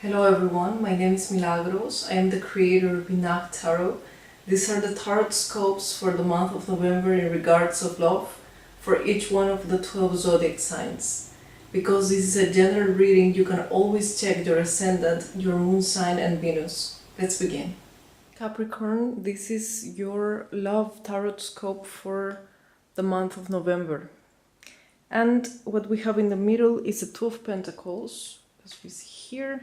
Hello everyone, my name is Milagros. I am the creator of Binah Tarot. These are the tarot scopes for the month of November in regards of love for each one of the 12 zodiac signs. Because this is a general reading, you can always check your ascendant, your moon sign and Venus. Let's begin. Capricorn, this is your love tarot scope for the month of November. And what we have in the middle is a Two of Pentacles, as we see here.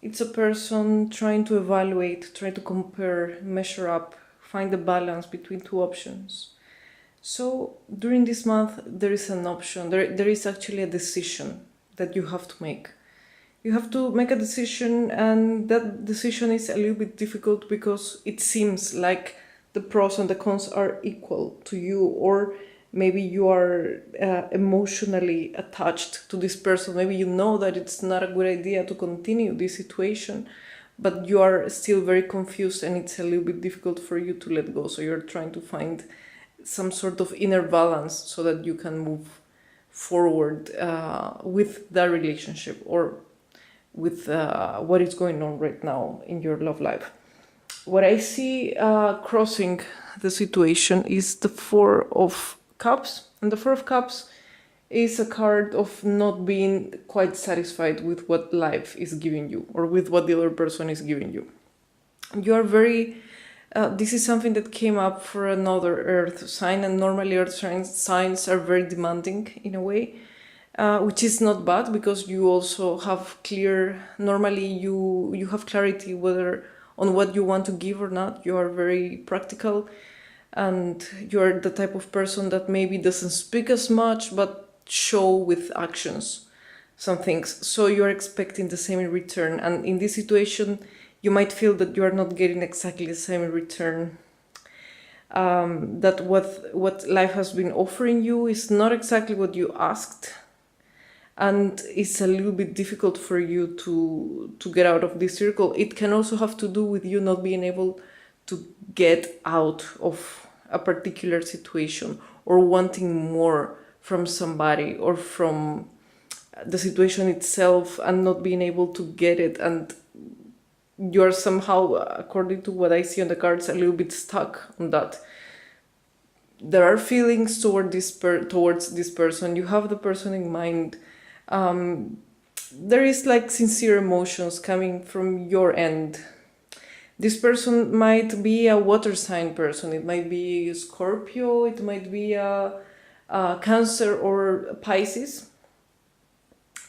It's a person trying to evaluate, try to compare, measure up, find the balance between two options. So during this month, there is an option, there is actually a decision that you have to make. You have to make a decision, and that decision is a little bit difficult because it seems like the pros and the cons are equal to you, or maybe you are emotionally attached to this person. Maybe you know that it's not a good idea to continue this situation, but you are still very confused and it's a little bit difficult for you to let go. So you're trying to find some sort of inner balance so that you can move forward with that relationship or with what is going on right now in your love life. What I see crossing the situation is the Four of Cups, and the Four of Cups is a card of not being quite satisfied with what life is giving you or with what the other person is giving you. You are very this is something that came up for another earth sign, and normally earth signs are very demanding in a way, which is not bad because you also have normally you have clarity whether on what you want to give or not. You are very practical, and you're the type of person that maybe doesn't speak as much but show with actions some things. So you're expecting the same in return, and in this situation you might feel that you are not getting exactly the same in return. That what life has been offering you is not exactly what you asked, and it's a little bit difficult for you to get out of this circle. It can also have to do with you not being able to get out of a particular situation, or wanting more from somebody or from the situation itself and not being able to get it, and you're somehow, according to what I see on the cards, a little bit stuck on that. There are feelings towards this person. You have the person in mind. There is like sincere emotions coming from your end. This person might be a water sign person. It might be a Scorpio. It might be a Cancer or a Pisces,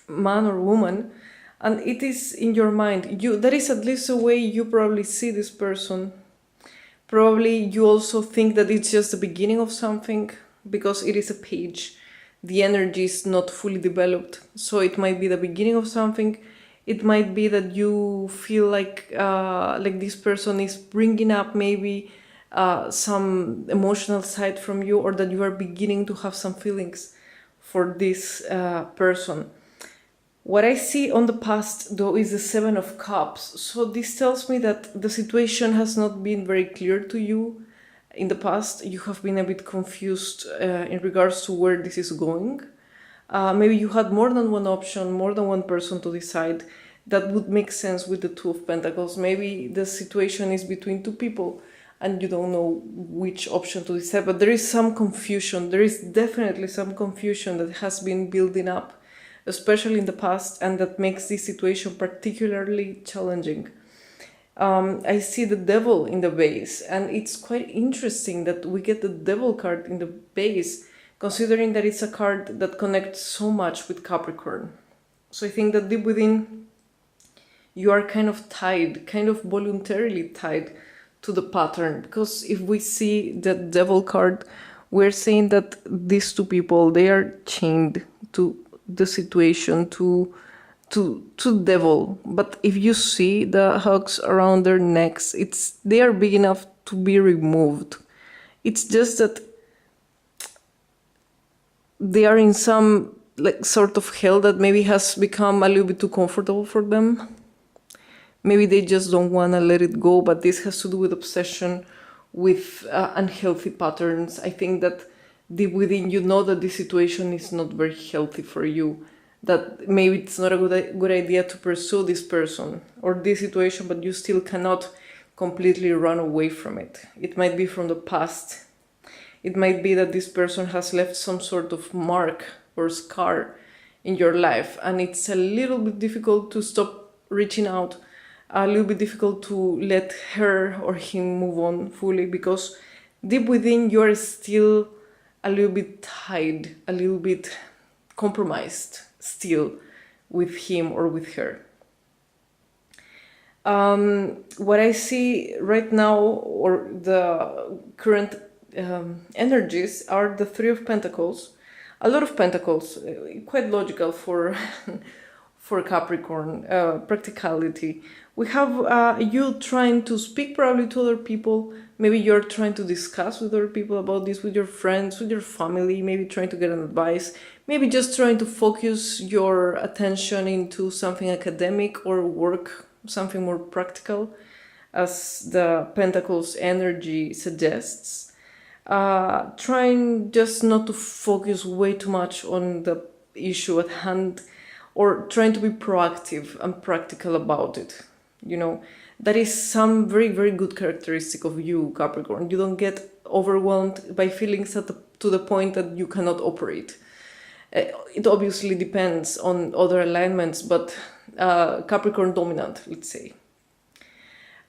man or woman. And it is in your mind. That is at least a way you probably see this person. Probably you also think that it's just the beginning of something because it is a page. The energy is not fully developed. So it might be the beginning of something. It might be that you feel like this person is bringing up maybe some emotional side from you, or that you are beginning to have some feelings for this person. What I see on the past, though, is the Seven of Cups. So this tells me that the situation has not been very clear to you in the past. You have been a bit confused in regards to where this is going. Maybe you had more than one option, more than one person to decide. That would make sense with the Two of Pentacles. Maybe the situation is between two people and you don't know which option to decide. But there is some confusion. There is definitely some confusion that has been building up, especially in the past, and that makes this situation particularly challenging. I see the Devil in the base, and it's quite interesting that we get the Devil card in the base, considering that it's a card that connects so much with Capricorn. So I think that deep within, you are kind of tied, kind of voluntarily tied to the pattern. Because if we see the Devil card, we're saying that these two people, they are chained to the situation, to Devil. But if you see the hooks around their necks, they are big enough to be removed. It's just that they are in some sort of hell that maybe has become a little bit too comfortable for them. Maybe they just don't want to let it go, but this has to do with obsession, with unhealthy patterns. I think that deep within you know that this situation is not very healthy for you, that maybe it's not a good idea to pursue this person or this situation, but you still cannot completely run away from it. It might be from the past. It might be that this person has left some sort of mark or scar in your life, and it's a little bit difficult to stop reaching out, a little bit difficult to let her or him move on fully, because deep within you are still a little bit tied, a little bit compromised still with him or with her. What I see right now, or the current energies, are the Three of Pentacles. A lot of Pentacles, quite logical for for Capricorn, practicality. We have you trying to speak probably to other people. Maybe you're trying to discuss with other people about this, with your friends, with your family, maybe trying to get an advice, maybe just trying to focus your attention into something academic or work, something more practical, as the Pentacles energy suggests. Trying just not to focus way too much on the issue at hand, or trying to be proactive and practical about it. You know, that is some very, very good characteristic of you, Capricorn. You don't get overwhelmed by feelings to the point that you cannot operate. It obviously depends on other alignments, but Capricorn dominant, let's say,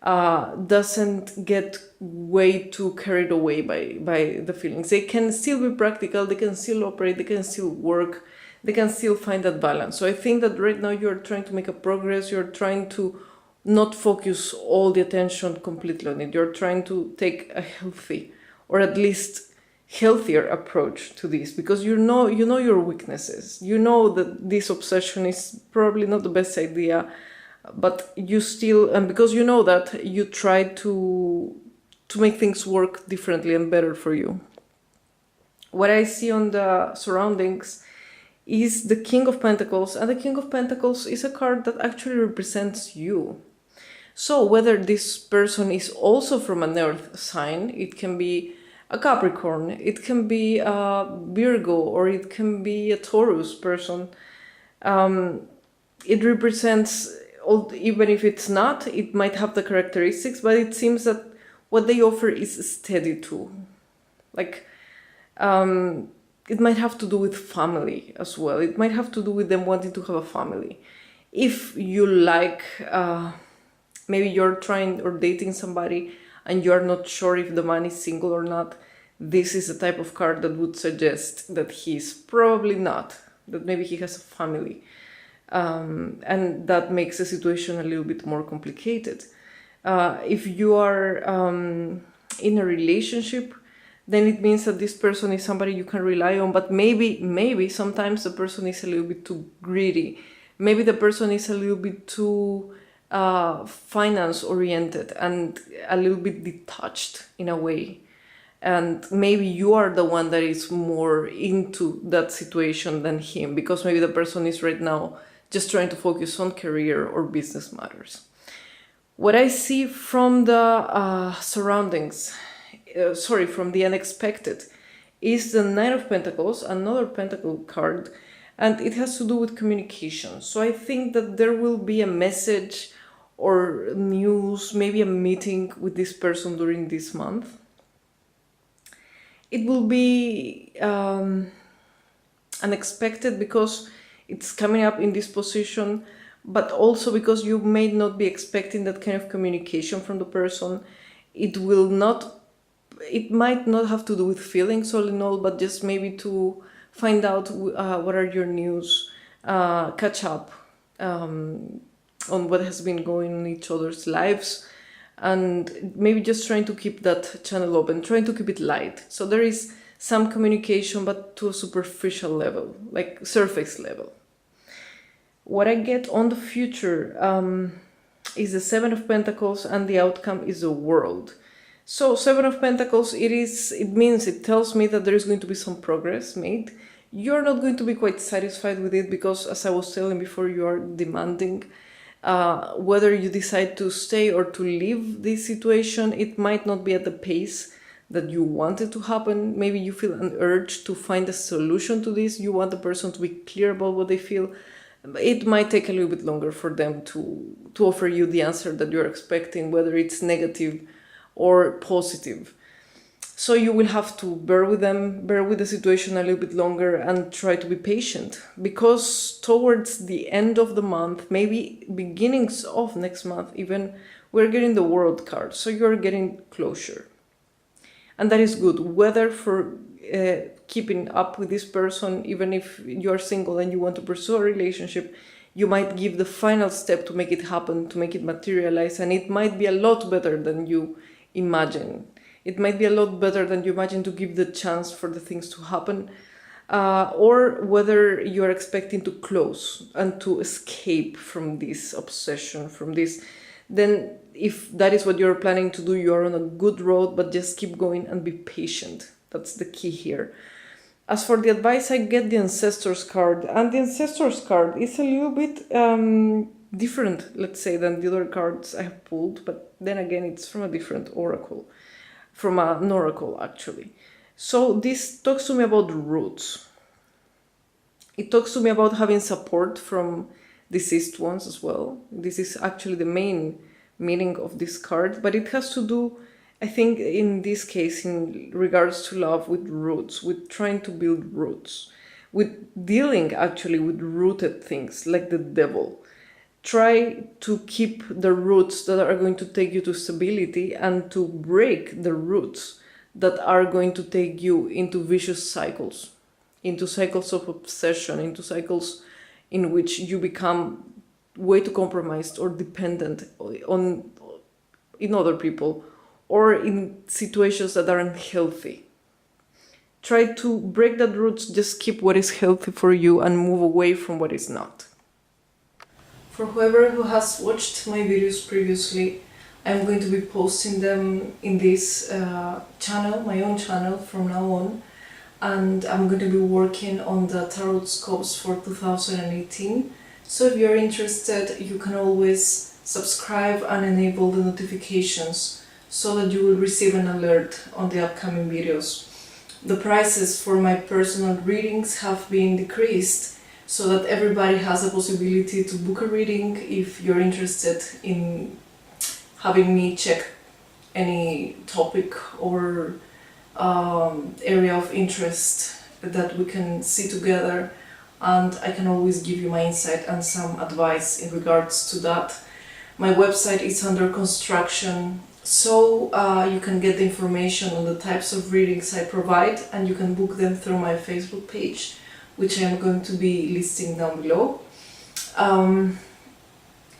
doesn't get way too carried away by the feelings. They can still be practical, they can still operate, they can still work, they can still find that balance. So I think that right now you're trying to make a progress, you're trying to not focus all the attention completely on it. You're trying to take a healthy, or at least healthier approach to this, because you know your weaknesses. You know that this obsession is probably not the best idea, but you still, and because you know that, you try to make things work differently and better for you. What I see on the surroundings is the King of Pentacles, and the King of Pentacles is a card that actually represents you. So whether this person is also from an earth sign, it can be a Capricorn, it can be a Virgo, or it can be a Taurus person. It represents, even if it's not, it might have the characteristics, but it seems that what they offer is steady too. Like, it might have to do with family as well. It might have to do with them wanting to have a family. If you like, maybe you're trying or dating somebody and you're not sure if the man is single or not, this is a type of card that would suggest that he's probably not, that maybe he has a family. And that makes the situation a little bit more complicated. If you are in a relationship, then it means that this person is somebody you can rely on, but maybe sometimes the person is a little bit too greedy. Maybe the person is a little bit too finance oriented and a little bit detached in a way. And maybe you are the one that is more into that situation than him, because maybe the person is right now just trying to focus on career or business matters. What I see from the surroundings, from the unexpected, is the Knight of Pentacles, another Pentacle card, and it has to do with communication. So I think that there will be a message or news, maybe a meeting with this person during this month. It will be unexpected because it's coming up in this position, but also because you may not be expecting that kind of communication from the person. It might not have to do with feelings all in all, but just maybe to find out what are your news, catch up on what has been going on in each other's lives, and maybe just trying to keep that channel open, trying to keep it light. So there is some communication, but to a superficial level, like surface level. What I get on the future is the Seven of Pentacles, and the outcome is the World. So Seven of Pentacles, it tells me that there is going to be some progress made. You're not going to be quite satisfied with it because, as I was telling before, you are demanding. Whether you decide to stay or to leave this situation, it might not be at the pace that you want it to happen. Maybe you feel an urge to find a solution to this. You want the person to be clear about what they feel. It might take a little bit longer for them to offer you the answer that you're expecting, whether it's negative or positive. So you will have to bear with them, bear with the situation a little bit longer, and try to be patient, because towards the end of the month, maybe beginnings of next month even, we're getting the World card, so you're getting closure. And that is good, whether for keeping up with this person, even if you're single and you want to pursue a relationship, you might give the final step to make it happen, to make it materialize, and it might be a lot better than you imagine. It might be a lot better than you imagine to give the chance for the things to happen, or whether you're expecting to close and to escape from this obsession, from this. Then if that is what you're planning to do, you're on a good road, but just keep going and be patient. That's the key here. As for the advice, I get the Ancestors card, and the Ancestors card is a little bit different, let's say, than the other cards I have pulled, but then again, it's from a different oracle. From an oracle, actually. So this talks to me about roots. It talks to me about having support from deceased ones as well. This is actually the main meaning of this card, but it has to do, I think in this case, in regards to love, with roots, with trying to build roots, with dealing actually with rooted things like the devil. Try to keep the roots that are going to take you to stability, and to break the roots that are going to take you into vicious cycles, into cycles of obsession, into cycles in which you become way too compromised or dependent in other people, or in situations that aren't healthy. Try to break that roots, just keep what is healthy for you and move away from what is not. For whoever who has watched my videos previously, I'm going to be posting them in this channel, my own channel from now on, and I'm going to be working on the tarot scopes for 2018. So if you're interested, you can always subscribe and enable the notifications so that you will receive an alert on the upcoming videos. The prices for my personal readings have been decreased, so that everybody has a possibility to book a reading if you're interested in having me check any topic or area of interest that we can see together, and I can always give you my insight and some advice in regards to that. My website is under construction, so you can get the information on the types of readings I provide, and you can book them through my Facebook page, which I'm going to be listing down below.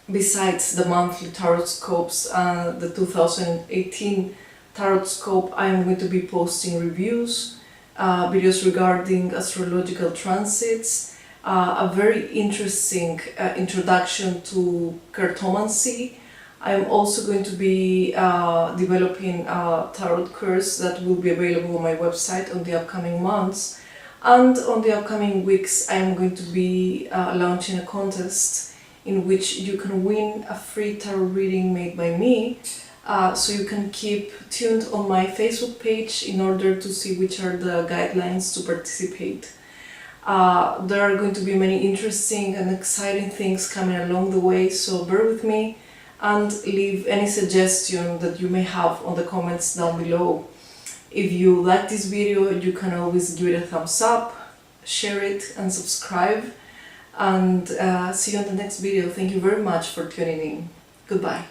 Besides the monthly tarot scopes and the 2018 tarot scope, I am going to be posting reviews, videos regarding astrological transits, a very interesting introduction to cartomancy. I am also going to be developing a tarot course that will be available on my website on the upcoming months. And on the upcoming weeks, I am going to be launching a contest in which you can win a free tarot reading made by me. So you can keep tuned on my Facebook page in order to see which are the guidelines to participate. There are going to be many interesting and exciting things coming along the way, so bear with me and leave any suggestion that you may have on the comments down below. If you like this video, you can always give it a thumbs up, share it and subscribe, and see you on the next video. Thank you very much for tuning in. Goodbye.